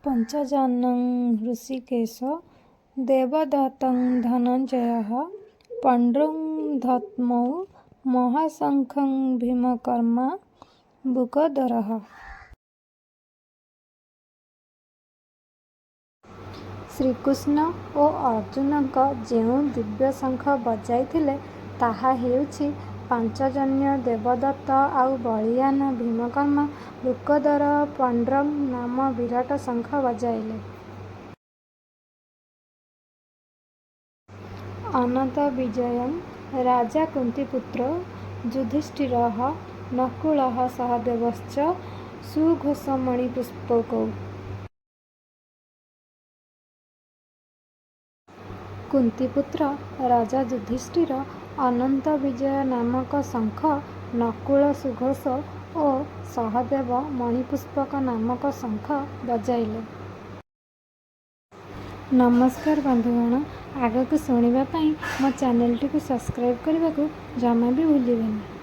पंचजनं हृषीकेश देवदत्तं धनञ्जयः पण्डुं धत्मौ महाशङ्खं भीमकर्मा बुकधरः। श्रीकृष्ण ଓ अर्जुनଙ୍କ ଯେଉଁ ଦିବ୍ୟ ଶଙ୍ଖ ବଜାଇଥିଲେ ତାହା ହେଉଛି ପାଞ୍ଚଜନ୍ୟ ଦେବଦତ୍ତ ଆଉ ବଳୀୟାନ ଭୀମକର୍ମା ବୃକୋଦର ପଣ୍ଡ୍ରମ୍ ନାମ ବିରାଟ ଶଙ୍ଖ ବଜାଇଲେ। ଅନନ୍ତ ବିଜୟଂ ରାଜା କୁନ୍ତୀପୁତ୍ରौ ଯୁଧିଷ୍ଠିରଃ ନକୁଳଃ ସହଦେବଶ୍ଚ ସୁଘୋଷମଣିପୁଷ୍ପକୌ। କୁନ୍ତୀପୁତ୍ର ରାଜା ଯୁଧିଷ୍ଠିର ଅନନ୍ତ ବିଜୟ ନାମକ ଶଙ୍ଖ, ନକୁଳ ସୁଘୋଷ ଓ ସହଦେବ ମଣିପୁଷ୍ପକ ନାମକ ଶଙ୍ଖ ବଜାଇଲେ। ନମସ୍କାର ବନ୍ଧୁଗଣ, ଆଗକୁ ଶୁଣିବା ପାଇଁ ମୋ ଚ୍ୟାନେଲଟିକୁ ସବସ୍କ୍ରାଇବ୍ କରିବାକୁ ଜମା ବି ଭୁଲିବେନି।